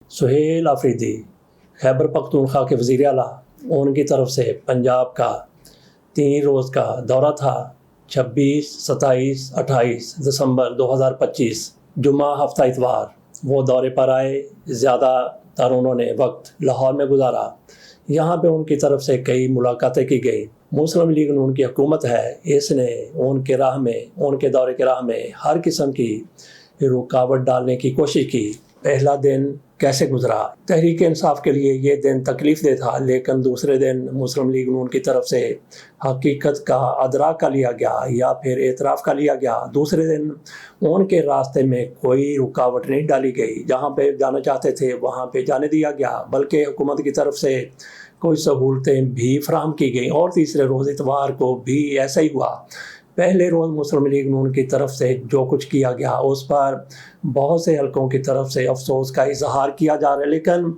سہیل آفریدی خیبر پختونخوا کے وزیر اعلیٰ، ان کی طرف سے پنجاب کا 3 روز کا دورہ تھا 26، 27، 28 دسمبر 2025 جمعہ ہفتہ اتوار۔ وہ دورے پر آئے، زیادہ تر انہوں نے وقت لاہور میں گزارا۔ یہاں پہ ان کی طرف سے کئی ملاقاتیں کی گئی۔ مسلم لیگ ان کی حکومت ہے، اس نے ان کے دورے کے راہ میں ہر قسم کی رکاوٹ ڈالنے کی کوشش کی۔ پہلا دن کیسے گزرا؟ تحریک انصاف کے لیے یہ دن تکلیف دہ تھا، لیکن دوسرے دن مسلم لیگ ان کی طرف سے حقیقت کا ادراک کا لیا گیا یا پھر اعتراف کا لیا گیا۔ دوسرے دن ان کے راستے میں کوئی رکاوٹ نہیں ڈالی گئی، جہاں پہ جانا چاہتے تھے وہاں پہ جانے دیا گیا، بلکہ حکومت کی طرف سے کوئی سہولتیں بھی فراہم کی گئیں۔ اور تیسرے روز اتوار کو بھی ایسا ہی ہوا۔ پہلے روز مسلم لیگ نون کی طرف سے جو کچھ کیا گیا اس پر بہت سے حلقوں کی طرف سے افسوس کا اظہار کیا جا رہا ہے، لیکن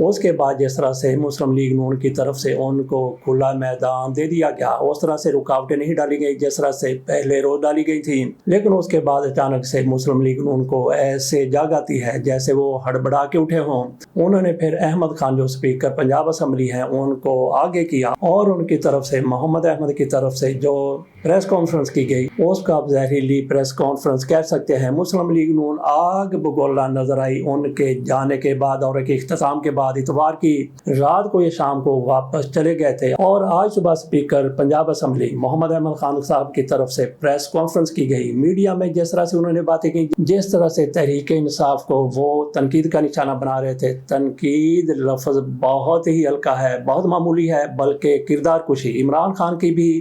اس کے بعد جس طرح سے مسلم لیگ نون کی طرف سے ان کو کھلا میدان دے دیا گیا، اس طرح سے رکاوٹیں نہیں ڈالی گئی جس طرح سے پہلے روز ڈالی گئی تھی۔ لیکن اس کے بعد اچانک سے مسلم لیگ نون کو ایسے جاگ آتی ہے جیسے وہ ہڑبڑا کے اٹھے ہوں۔ انہوں نے پھر احمد خان جو اسپیکر پنجاب اسمبلی ہیں ان کو آگے کیا، اور ان کی طرف سے محمد احمد کی طرف سے جو پریس کانفرنس کی گئی اس کا آپ زہریلی پریس کانفرنس کہہ سکتے ہیں۔ مسلم لیگ نون آگ بگولا نظر آئی ان کے جانے کے بعد اور کے اختتام کے بعد۔ اتوار کی رات کو یہ شام کو واپس چلے گئے تھے، اور آج صبح اسپیکر پنجاب اسمبلی محمد احمد خان صاحب کی طرف سے پریس کانفرنس کی گئی۔ میڈیا میں جس طرح سے انہوں نے باتیں کی، جس طرح سے تحریک انصاف کو وہ تنقید کا نشانہ بنا رہے تھے، تنقید لفظ بہت ہی ہلکا ہے، بہت معمولی ہے، بلکہ کردار کشی۔ عمران خان کی بھی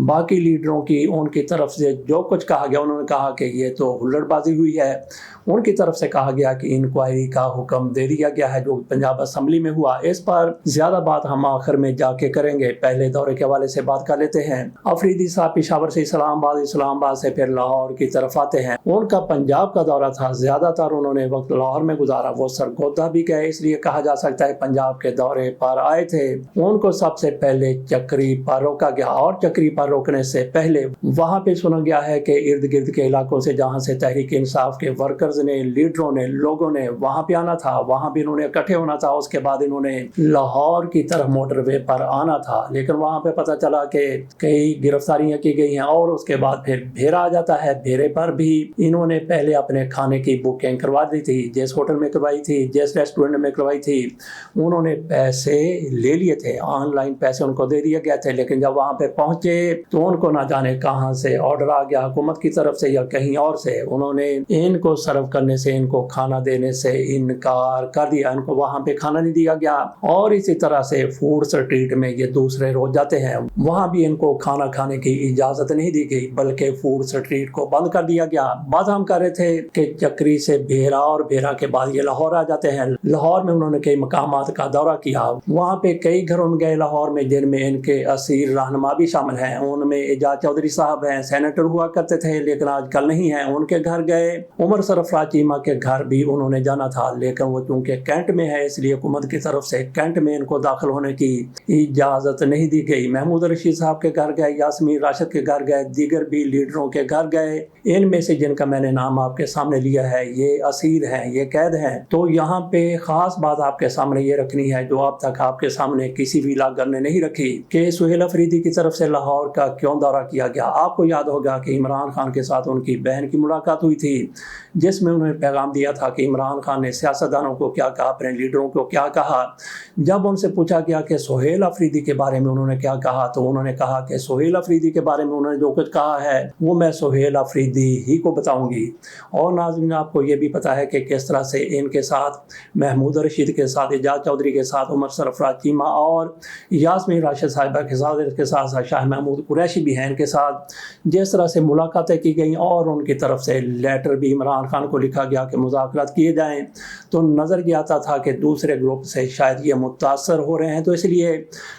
باقی لیڈروں کی ان کی طرف سے جو کچھ کہا گیا، انہوں نے کہا کہ یہ تو ہلڑ بازی ہوئی ہے۔ ان کی طرف سے کہا گیا کہ انکوائری کا حکم دے دیا گیا ہے جو پنجاب اسمبلی میں ہوا۔ اس پر زیادہ بات ہم آخر میں جا کے کریں گے، پہلے دورے کے حوالے سے بات کر لیتے ہیں۔ آفریدی صاحب پشاور سے اسلام آباد سے پھر لاہور کی طرف آتے ہیں۔ ان کا پنجاب کا دورہ تھا، زیادہ تر انہوں نے وقت لاہور میں گزارا۔ وہ سرگودا بھی گئے، اس لیے کہا جا سکتا ہے پنجاب کے دورے پر آئے تھے۔ ان کو سب سے پہلے چکری پر روکا گیا، اور چکری پر روکنے سے پہلے وہاں پہ سنا گیا ہے کہ ارد گرد کے علاقوں سے جہاں سے تحریک انصاف کے ورکرز نے، لیڈروں نے، لوگوں نے وہاں پہ آنا تھا، وہاں بھی انہوں نے اکٹھے ہونا تھا۔ اس کے بعد انہوں نے لاہور کی طرف موٹر وے پر آنا تھا، لیکن وہاں پہ پتہ چلا کہ کئی گرفتاریاں کی گئی ہیں، اور اس کے بعد پھر بھیرا آ جاتا ہے۔ بھیرے پر بھی انہوں نے پہلے اپنے کھانے کی بکنگ کروا دی تھی، جس ہوٹل میں کروائی تھی، جس ریسٹورنٹ میں کروائی تھی، انہوں نے پیسے لے لیے تھے، آن لائن پیسے ان کو دے دیے گئے تھے۔ لیکن جب وہاں پہ پہنچے تو ان کو نہ جانے کہاں سے آرڈر آ گیا، حکومت کی طرف سے یا کہیں اور سے، انہوں نے ان کو سرو کرنے سے، ان کو کھانا دینے سے انکار کر دیا، ان کو وہاں پہ کھانا نہیں دیا گیا۔ اور اسی طرح سے فوڈ اسٹریٹ میں یہ دوسرے روز جاتے ہیں، وہاں بھی ان کو کھانا کھانے کی اجازت نہیں دی گئی، بلکہ فوڈ اسٹریٹ کو بند کر دیا گیا۔ بات ہم کر رہے تھے کہ چکری سے بھیرا، اور بھیرا کے بعد یہ لاہور آ جاتے ہیں۔ لاہور میں انہوں نے کئی مقامات کا دورہ کیا، وہاں پہ کئی گھروں میں گئے لاہور میں، جن میں ان کے اسیر رہنما بھی شامل ہیں۔ ان میں اعجاز چودھری صاحب ہیں، سینیٹر ہوا کرتے تھے لیکن آج کل نہیں ہیں، ان کے گھر گئے۔ عمر سرفراز چیمہ کے گھر بھی انہوں نے جانا تھا، لیکن وہ چونکہ کینٹ میں ہے اس لیے حکومت کی طرف سے کینٹ میں ان کو داخل ہونے کی اجازت نہیں دی گئی۔ محمود رشید صاحب کے گھر گئے، یاسمین راشد کے گھر گئے، دیگر بھی لیڈروں کے گھر گئے۔ ان میں سے جن کا میں نے نام آپ کے سامنے لیا ہے یہ اسیر ہیں، یہ قید ہیں۔ تو یہاں پہ خاص بات آپ کے سامنے یہ رکھنی ہے جو اب تک آپ کے سامنے کسی بھی لاگر نے نہیں رکھی، کہ سہیل آفریدی کی طرف سے لاہور کا کیوں دورہ کیا گیا۔ آپ کو یاد ہوگا کہ عمران خان کے ساتھ ان کی بہن کی ملاقات ہوئی تھی، جس میں انہوں نے پیغام دیا تھا کہ عمران خان نے سیاستدانوں کو کیا کہا، اپنے لیڈروں کو کیا کہا۔ جب ان سے پوچھا گیا کہ سہیل آفریدی کے بارے میں انہوں نے کیا کہا، تو انہوں نے کہا کہ سہیل آفریدی کے بارے میں انہوں نے جو کچھ کہا ہے وہ میں سہیل آفریدی ہی کو بتاؤں گی۔ اور ناظرین آپ کو یہ بھی پتا ہے کہ کس طرح سے ان کے ساتھ، محمود رشید کے ساتھ، اعجاز چودھری کے ساتھ، عمر سرفراز چیمہ اور یاسمین راشد صاحبہ کے ساتھ شاہ محمود قریشی بھی ہیں ان کے ساتھ، جس طرح سے ملاقاتیں کی گئیں اور ان کی طرف سے لیٹر بھی عمران خان کو لکھا گیا کہ مذاکرات کیے جائیں، تو نظر یہ آتا تھا کہ دوسرے گروپ سے شاید یہ متاثر ہو رہے ہیں۔ تو اس لیے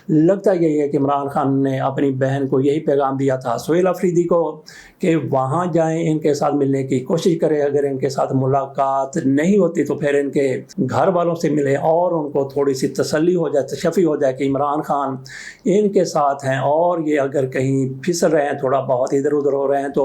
لگتا یہی ہے کہ عمران خان نے اپنی بہن کو یہی پیغام دیا تھا سہیل آفریدی کو کہ وہاں جائیں، ان کے ساتھ ملنے کی کوشش کریں، اگر ان کے ساتھ ملاقات نہیں ہوتی تو پھر ان کے گھر والوں سے ملیں اور ان کو تھوڑی سی تسلی ہو جائے، تشفی ہو جائے کہ عمران خان ان کے ساتھ ہیں، اور یہ اگر کہیں پھسل رہے ہیں، تھوڑا بہت ادھر ادھر ہو رہے ہیں تو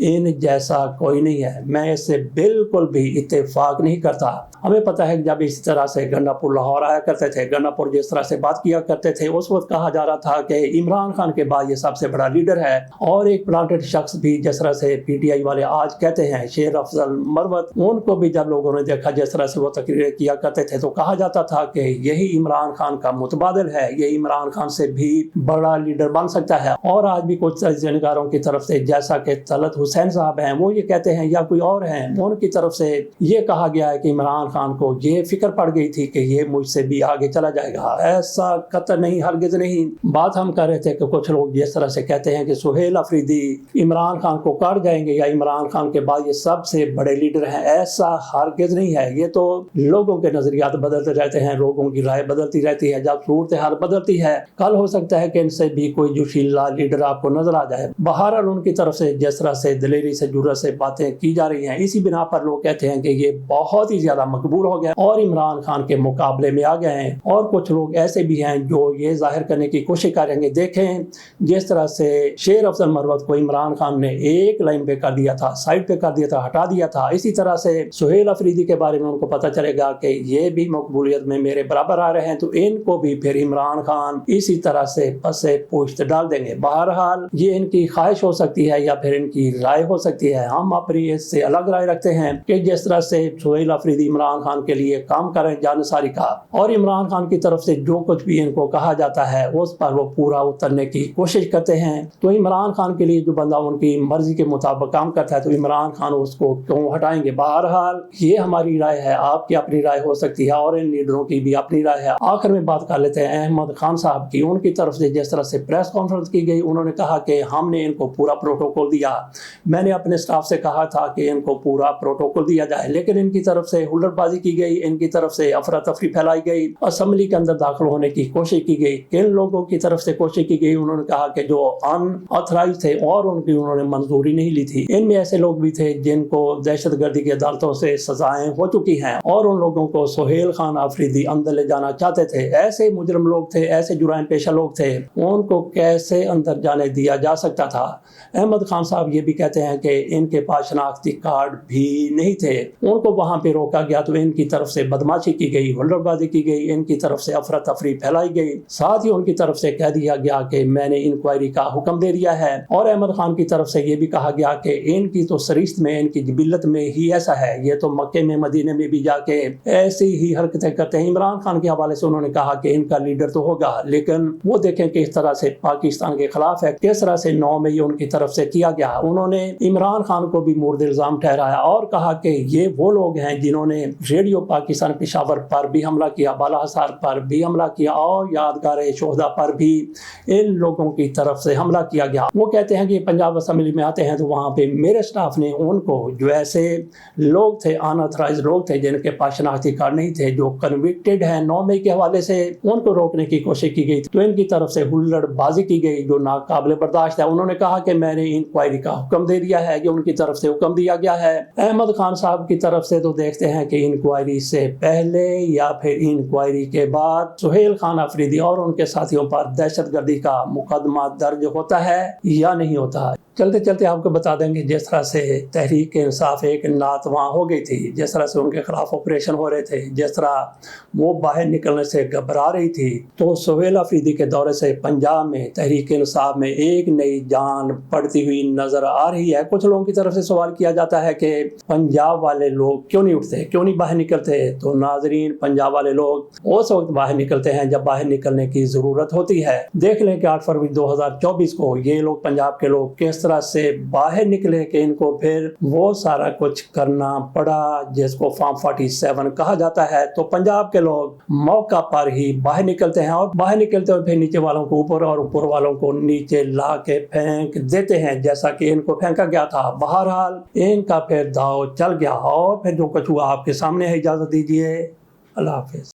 ان جیسا کوئی نہیں ہے. میں اس سے بالکل بھی اتفاق نہیں کرتا. ہمیں پتہ ہے کہ جب اس طرح سے گنڈا پور لاہور آیا کرتے تھے, گنڈا پور جس طرح سے بات کیا کرتے تھے, اس وقت کہا جا رہا تھا کہ عمران خان کے بعد یہ سب سے بڑا لیڈر ہے. اور ایک پلانٹڈ شخص بھی جس طرح سے پی ٹی آئی والے آج کہتے ہیں, شیر افضل مروت, ان کو بھی جب لوگوں نے دیکھا جس طرح سے وہ تقریریں کیا کرتے تھے تو کہا جاتا تھا کہ یہی عمران خان کا متبادل ہے, یہ عمران خان سے بھی بڑا لیڈر بن سکتا ہے. اور آج بھی کچھ تجزیہ‌نگاروں کی طرف سے, جیسا کہ طلعت حسین صاحب ہیں, وہ یہ کہتے ہیں یا کوئی اور ہیں, ان کی طرف سے یہ کہا گیا ہے کہ عمران خان کو یہ فکر پڑ گئی تھی کہ یہ مجھ سے بھی آگے چلا جائے گا. ایسا قطع نہیں, ہرگز نہیں. بات ہم کر رہے تھے کہ کچھ لوگ جس طرح سے کہتے ہیں کہ سہیل افریدی عمران خان کو کاٹ جائیں گے یا عمران خان کے بعد یہ سب سے بڑے لیڈر ہیں, ایسا ہرگز نہیں ہے. یہ تو لوگوں کے نظریات بدلتے رہتے ہیں, لوگوں کی رائے بدلتی رہتی ہے, جب صورتحال بدلتی ہے کل ہو سکتا ہے کہ ان سے بھی کوئی جوشیلا لیڈر آپ کو نظر آ جائے. بہرحال ان کی طرف سے جس طرح سے دلیری سے جرأت سے باتیں کی جا رہی ہیں, اسی بنا پر لوگ کہتے ہیں کہ یہ بہت ہی زیادہ مقبول ہو گیا اور عمران خان کے مقابلے میں آ گئے ہیں. اور کچھ لوگ ایسے بھی ہیں جو یہ ظاہر کرنے کی کوشش کریں گے, دیکھیں جس طرح سے شیر افضل مروت کو عمران خان نے ایک لائن پہ کر دیا تھا, سائڈ پہ کر دیا تھا, ہٹا دیا تھا, اسی طرح سے سہیل افریدی کے بارے میں ان کو پتہ چلے گا کہ یہ بھی مقبولیت میں میرے برابر آ رہے ہیں تو ان کو بھی پھر عمران خان اسی طرح سے پسے پوشت ڈال دیں گے. بہرحال یہ ان کی خواہش ہو سکتی ہے یا پھر ان کی رائے ہو سکتی ہے. ہم اپنی اس سے الگ رائے رکھتے ہیں کہ جس طرح سے سہیل افریدی عمران خان کے لیے کام کریں جانصاری کا, اور عمران خان کی طرف سے جو کچھ بھی ان کو کہا جاتا ہے اس پر وہ پورا اترنے کی کوشش کرتے ہیں, تو عمران خان کے لیے جو بندہ ان کی مرضی کے مطابق کام کرتا ہے تو عمران خان اس کو کیوں ہٹائیں گے. بہرحال یہ ہماری رائے ہے, آپ کی اپنی رائے ہو سکتی ہے اور ان لیڈروں کی بھی اپنی رائے ہے. آخر میں بات کر لیتے ہیں احمد خان صاحب کی. ان کی طرف سے جس طرح سے پریس کانفرنس کی گئی, انہوں نے کہا کہ ہم نے ان کو پورا پروٹوکول دیا. میں نے اپنے سٹاف سے کہا تھا کہ ان کو پورا پروٹوکول دیا جائے, لیکن ان کی طرف سے ہلڑ بازی کی گئی, ان کی طرف سے افراتفری پھیلائی گئی, اسمبلی کے اندر داخل ہونے کی کوشش کی گئی. کن لوگوں کی طرف سے کوشش کی گئی, انہوں نے کہا کہ جو ان آتھرائز تھے اور ان کی انہوں نے منظوری نہیں لی تھی. ان میں ایسے لوگ بھی تھے جن کو دہشت گردی کی عدالتوں سے سزائیں ہو چکی ہیں اور ان لوگوں کو سہیل خان افریدی اندر لے جانا چاہتے تھے. ایسے مجرم لوگ تھے, ایسے جرائم پیشہ لوگ تھے, ان کو کیسے اندر جانے دیا جا سکتا تھا. احمد خان صاحب یہ بھی کہتے ہیں کہ ان کے پاس شناختی کارڈ بھی نہیں تھے, ان کو وہاں پہ روکا گیا تو ان کی طرف سے بدماشی کی گئی, ہلڑ بازی کی گئی, ان کی طرف سے افراتفری پھیلائی گئی. ساتھ ہی ان کی طرف سے کہہ دیا گیا کہ میں نے انکوائری کا حکم دے دیا ہے, اور احمد خان کی طرف سے یہ بھی کہا گیا کہ ان کی تو سرشت میں, ان کی جبلت میں ہی ایسا ہے, یہ تو مکے میں مدینے میں بھی جا کے ایسی ہی حرکتیں کرتے ہیں. عمران خان کے حوالے سے انہوں نے کہا کہ ان کا لیڈر تو ہوگا, لیکن وہ دیکھیں کس طرح سے پاکستان کے خلاف ہے, کس طرح سے 9 مئی ان کی طرف سے کیا گیا. انہوں نے عمران خان کو بھی مورد الزام ٹھہرایا اور کہا کہ یہ وہ لوگ ہیں جنہوں نے ریڈیو پاکستان پشاور پر بھی حملہ کیا, بالا حصار پر بھی حملہ کیا اور یادگار شہداء پر بھی ان لوگوں کی طرف سے حملہ کیا گیا. وہ کہتے ہیں کہ پنجاب اسمبلی میں آتے ہیں تو وہاں پہ میرے سٹاف نے ان کو, جو ایسے لوگ تھے ان آتھرائز لوگ تھے جن کے پاس شناختی کارڈ نہیں تھے, جو کنوکٹڈ ہیں 9 مئی کے حوالے سے, ان کو روکنے کی کوشش کی گئی تو ان کی طرف سے ہلڑ بازی کی گئی جو ناقابل برداشت ہے. انہوں نے کہا کہ میں نے انکوائری کا حکم دے دیا ہے, جو ان کی طرف سے حکم دیا گیا ہے. احمد خان صاحب کی طرف سے تو دیکھتے ہیں کہ انکوائری سے پہلے یا پھر انکوائری کے بعد سہیل خان افریدی اور ان کے ساتھیوں پر دہشت گردی کا مقدمہ درج ہوتا ہے یا نہیں ہوتا. چلتے چلتے آپ کو بتا دیں گے جس طرح سے تحریک انصاف ایک نعت وہاں ہو گئی تھی, جس طرح سے ان کے خلاف آپریشن ہو رہے تھے, جس طرح وہ باہر نکلنے سے گھبرا رہی تھی, تو سہیل افریدی کے دورے سے پنجاب میں تحریک انصاف میں ایک نئی جان پڑتی ہوئی نظر آ رہی ہے. کچھ لوگوں کی طرف سے سوال کیا جاتا ہے کہ پنجاب والے لوگ کیوں نہیں اٹھتے, کیوں نہیں باہر نکلتے. تو ناظرین, پنجاب والے لوگ اس وقت باہر نکلتے ہیں جب باہر نکلنے کی ضرورت ہوتی ہے. دیکھ لیں کہ 8 فروری 2024 کو یہ لوگ, پنجاب کے لوگ, کس طرح سے باہر نکلے کہ ان کو پھر وہ سارا کچھ کرنا پڑا جس کو فارم 47 کہا جاتا ہے. تو پنجاب کے لوگ موقع پر ہی باہر نکلتے ہیں اور باہر نکلتے ہوئے پھر نیچے والوں کو اوپر اور اوپر والوں کو نیچے لا کے پھینک دیتے ہیں جیسا کہ ان کو پھینکا گیا تھا. بہرحال ان کا پھر داؤ چل گیا اور پھر جو کچھ ہوا آپ کے سامنے ہے. اجازت دیجیے, اللہ حافظ.